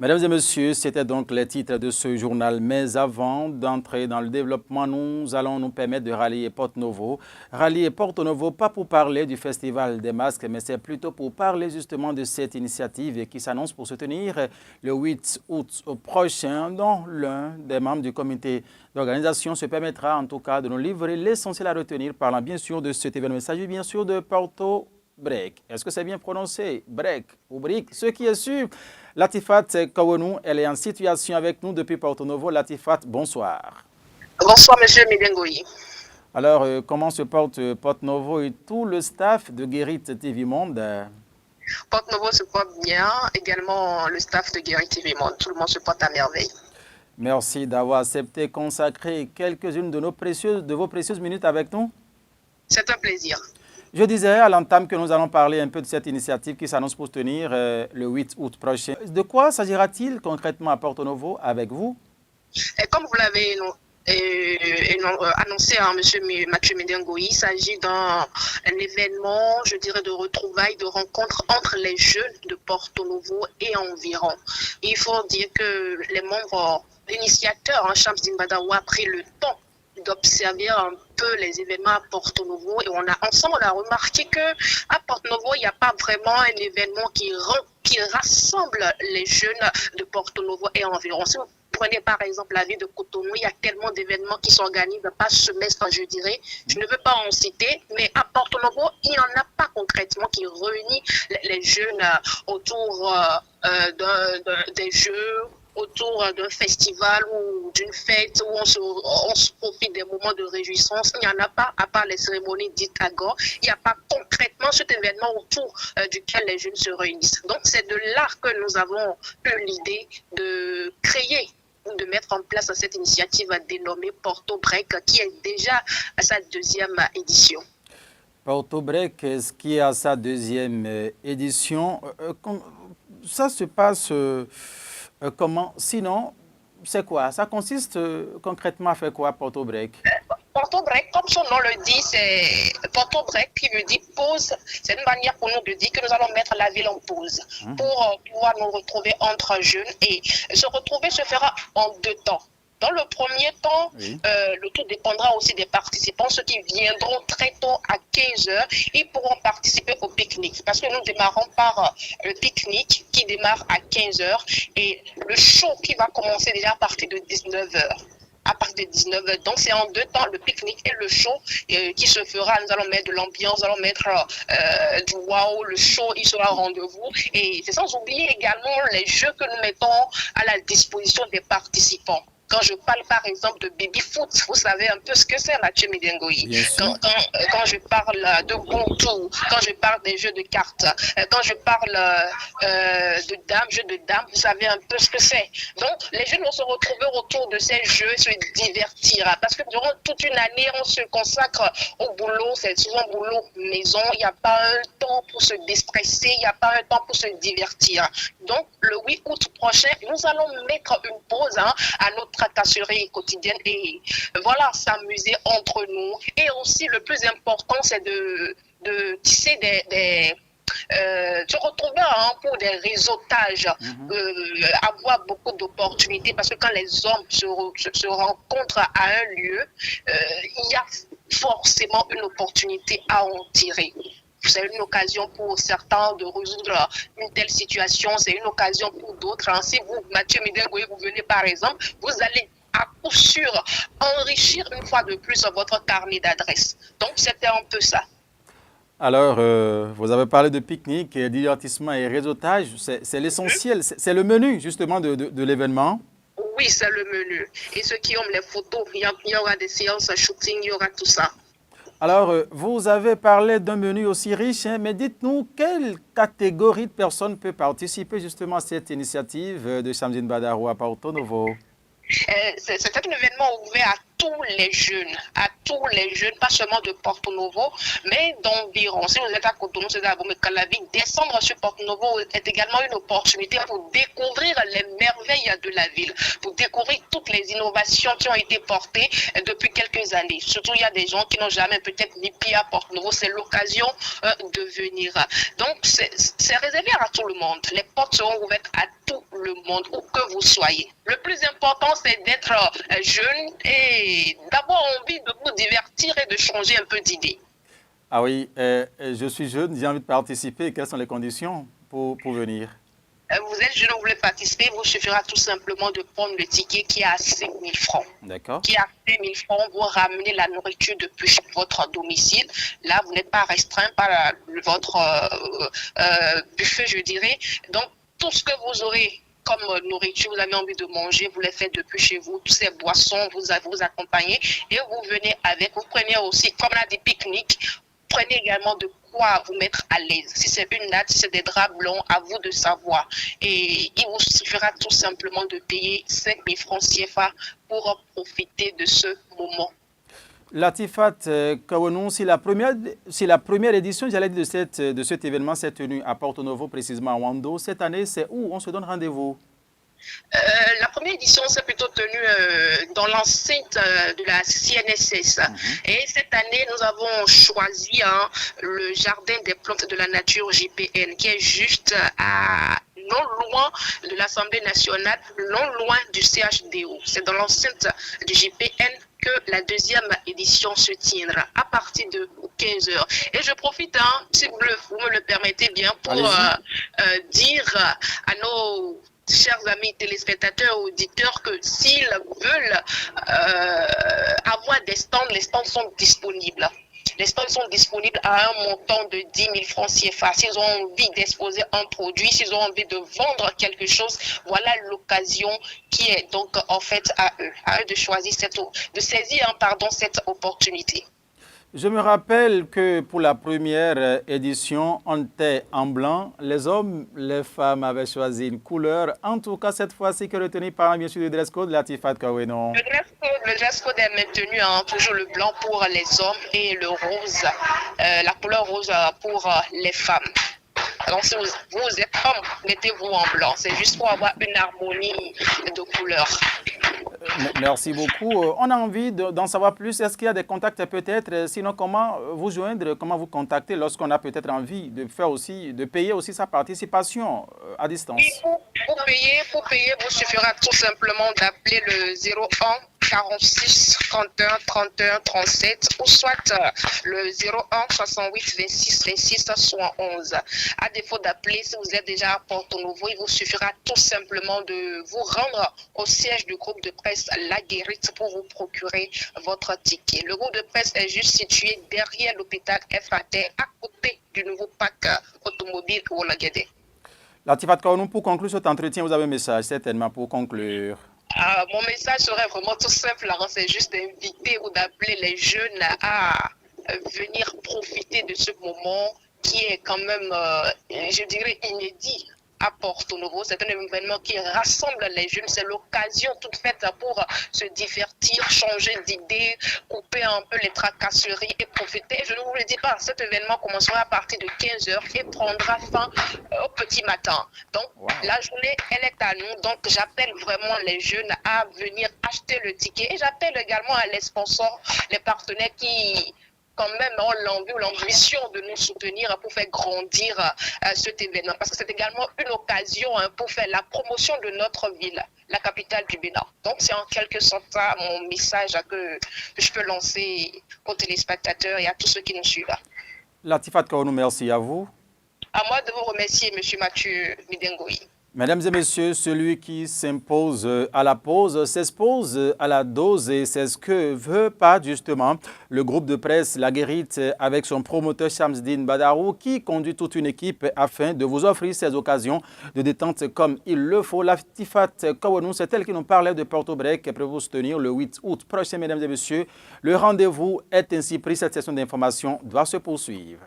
Mesdames et messieurs, c'était donc les titres de ce journal. Mais avant d'entrer dans le développement, nous allons nous permettre de rallier Porto Novo. Rallier Porto Novo, pas pour parler du Festival des masques, mais c'est plutôt pour parler justement de cette initiative qui s'annonce pour se tenir le 8 août prochain, dont l'un des membres du comité d'organisation se permettra en tout cas de nous livrer l'essentiel à retenir, parlant bien sûr de cet événement. Il s'agit bien sûr de Porto Break. Est-ce que c'est bien prononcé? Break ou Brick? Ce qui est sûr, Latifat Kawonou, elle est en situation avec nous depuis Porto Novo. Latifat, bonsoir. Bonsoir, monsieur Midengoyi. Alors, comment se porte Porto Novo et tout le staff de Guérit TV Monde? Porto Novo se porte bien, également le staff de Guérit TV Monde. Tout le monde se porte à merveille. Merci d'avoir accepté de consacrer quelques-unes de vos précieuses minutes avec nous. C'est un plaisir. Je disais à l'entame que nous allons parler un peu de cette initiative qui s'annonce pour se tenir le 8 août prochain. De quoi s'agira-t-il concrètement à Porto Novo avec vous? Et comme vous l'avez annoncé à M. Mathieu Midengoyi, il s'agit d'un événement, je dirais, de retrouvailles, de rencontres entre les jeunes de Porto Novo et environ. Il faut dire que les membres, l'initiateur, Shams Dimbadawa, a pris le temps d'observer un peu les événements à Porto Novo et on a remarqué que à Porto Novo il n'y a pas vraiment un événement qui rassemble les jeunes de Porto Novo et environ. Si vous prenez par exemple la ville de Cotonou, il y a tellement d'événements qui s'organisent par semestre, je dirais. Je ne veux pas en citer, mais à Porto Novo, il n'y en a pas concrètement qui réunit les jeunes autour des jeux, autour d'un festival ou d'une fête où on se profite des moments de réjouissance. Il n'y en a pas, à part les cérémonies dites à Gore. Il n'y a pas concrètement cet événement autour duquel les jeunes se réunissent. Donc c'est de là que nous avons eu l'idée de créer ou de mettre en place cette initiative dénommée Porto Break, qui est déjà à sa deuxième édition. Porto Break, ce qui est à sa deuxième édition, ça se passe comment? Sinon, c'est quoi? Ça consiste concrètement à faire quoi, Porto Break? Porto Break, comme son nom le dit, c'est Porto Break qui veut dire pause. C'est une manière pour nous de dire que nous allons mettre la ville en pause pour pouvoir nous retrouver entre jeunes. Et se retrouver se fera en deux temps. Dans le premier temps, oui, le tout dépendra aussi des participants. Ceux qui viendront très tôt à 15 h, ils pourront participer au pique-nique. Parce que nous démarrons par le pique-nique qui démarre à 15 h et le show qui va commencer déjà à partir de 19 h. À partir de 19 h. Donc, c'est en deux temps, le pique-nique et le show qui se fera. Nous allons mettre de l'ambiance, nous allons mettre du wow, le show, il sera au rendez-vous. Et c'est sans oublier également les jeux que nous mettons à la disposition des participants. Quand je parle par exemple de baby foot, vous savez un peu ce que c'est, Mathieu Midengoyi. Quand je parle de contour, quand je parle des jeux de cartes, quand je parle de dames, jeux de dames, vous savez un peu ce que c'est. Donc les jeunes vont se retrouver autour de ces jeux et se divertir. Parce que durant toute une année, on se consacre au boulot, c'est souvent boulot maison, il n'y a pas un temps pour se déstresser, il n'y a pas un temps pour se divertir. Donc le 8 août prochain, nous allons mettre une pause à notre tracasserie quotidienne et voilà, s'amuser entre nous. Et aussi le plus important, c'est de tisser se retrouver pour des réseautages, avoir beaucoup d'opportunités, parce que quand les hommes se rencontrent à un lieu, il y a forcément une opportunité à en tirer. C'est une occasion pour certains de résoudre une telle situation, c'est une occasion pour d'autres. Si vous, Mathieu Midengoyi, vous venez par exemple, vous allez à coup sûr enrichir une fois de plus votre carnet d'adresses. Donc c'était un peu ça. Alors, vous avez parlé de pique-nique, divertissement et réseautage, c'est l'essentiel, c'est le menu justement de l'événement. Oui, c'est le menu. Et ceux qui ont les photos, il y aura des séances shooting, il y aura tout ça. Alors, vous avez parlé d'un menu aussi riche, mais dites-nous, quelle catégorie de personnes peut participer justement à cette initiative de Shams Dimbadawa à Porto Novo? C'est un événement ouvert à à tous les jeunes, pas seulement de Porto Novo, mais d'environ. Si vous êtes à Cotonou, c'est à Calavi, descendre sur Porto Novo est également une opportunité pour découvrir les merveilles de la ville, pour découvrir toutes les innovations qui ont été portées depuis quelques années. Surtout, il y a des gens qui n'ont jamais peut-être mis pied à Porto Novo, c'est l'occasion de venir. Donc, c'est réservé à tout le monde. Les portes seront ouvertes à tout le monde, où que vous soyez. Le plus important, c'est d'être jeune et d'avoir envie de vous divertir et de changer un peu d'idées. Ah oui, je suis jeune, j'ai envie de participer. Quelles sont les conditions pour venir? Vous êtes jeune, vous voulez participer, il vous suffira tout simplement de prendre le ticket qui est à 5 000 francs. D'accord. Qui est à 5 000 francs, vous ramenez la nourriture depuis votre domicile. Là, vous n'êtes pas restreint par votre buffet, je dirais. Donc, tout ce que vous aurez comme nourriture, vous avez envie de manger, vous les faites depuis chez vous, toutes ces boissons, vous accompagnez et vous venez avec. Vous prenez aussi, comme on a des pique-niques, prenez également de quoi vous mettre à l'aise. Si c'est une natte, si c'est des draps blancs, à vous de savoir. Et il vous suffira tout simplement de payer 5 000 francs CFA pour profiter de ce moment. Latifat Kawenou, si la première édition, j'allais dire, de cet événement s'est tenue à Porto Novo, précisément à Wando. Cette année, c'est où on se donne rendez-vous? La première édition s'est plutôt tenue dans l'enceinte de la CNSS. Et cette année, nous avons choisi le Jardin des plantes de la nature JPN, qui est juste non loin de l'Assemblée nationale, non loin du CHDO. C'est dans l'enceinte du JPN que la deuxième édition se tiendra à partir de 15 h. Et je profite, si vous me le permettez bien, pour dire à nos chers amis téléspectateurs, auditeurs, que s'ils veulent avoir des stands, les stands sont disponibles. Les stands sont disponibles à un montant de 10 000 francs CFA. S'ils ont envie d'exposer un produit, s'ils ont envie de vendre quelque chose, voilà l'occasion qui est donc en fait à eux de choisir cette opportunité. Je me rappelle que pour la première édition, on était en blanc. Les hommes, les femmes avaient choisi une couleur. En tout cas, cette fois-ci, que retenu par bien sûr le dress code, Latifat Kawenou. Le dress code est maintenu, toujours le blanc pour les hommes et le rose, la couleur rose pour les femmes. Donc, si vous êtes homme, mettez-vous en blanc. C'est juste pour avoir une harmonie de couleurs. Merci beaucoup. On a envie d'en savoir plus. Est-ce qu'il y a des contacts peut-être? Sinon, comment vous joindre, comment vous contacter lorsqu'on a peut-être envie de payer aussi sa participation à distance? Oui, pour payer, vous suffira tout simplement d'appeler le 01 46 31 31 37 ou soit le 01 68 26 26 71. À défaut d'appeler, si vous êtes déjà à Porto Novo, il vous suffira tout simplement de vous rendre au siège du groupe de presse La Guérite pour vous procurer votre ticket. Le groupe de presse est juste situé derrière l'hôpital FAT, à côté du nouveau parc automobile Oualaguédé. Latifat Kawenou, pour conclure cet entretien, vous avez un message certainement pour conclure. Mon message serait vraiment tout simple, c'est juste d'inviter ou d'appeler les jeunes à venir profiter de ce moment qui est quand même, je dirais, inédit à Porto Novo. C'est un événement qui rassemble les jeunes. C'est l'occasion toute faite pour se divertir, changer d'idées, couper un peu les tracasseries et profiter. Je ne vous le dis pas, cet événement commencera à partir de 15 h et prendra fin au petit matin. Donc, la journée, elle est à nous. Donc, j'appelle vraiment les jeunes à venir acheter le ticket. Et j'appelle également à les sponsors, les partenaires qui quand même ont l'envie ou l'ambition de nous soutenir pour faire grandir cet événement. Parce que c'est également une occasion pour faire la promotion de notre ville, la capitale du Bénin. Donc c'est en quelque sorte ça mon message que je peux lancer aux téléspectateurs et à tous ceux qui nous suivent. Latifat Kawenou, merci à vous. À moi de vous remercier, M. Mathieu Midengoï. Mesdames et messieurs, celui qui s'impose à la pause s'expose à la dose et c'est ce que veut pas justement le groupe de presse La Guérite avec son promoteur Shamsdine Badarou qui conduit toute une équipe afin de vous offrir ces occasions de détente comme il le faut. Latifat Kawenou, c'est elle qui nous parlait de Porto Break qui prévoit se tenir le 8 août prochain, mesdames et messieurs. Le rendez-vous est ainsi pris, cette session d'information doit se poursuivre.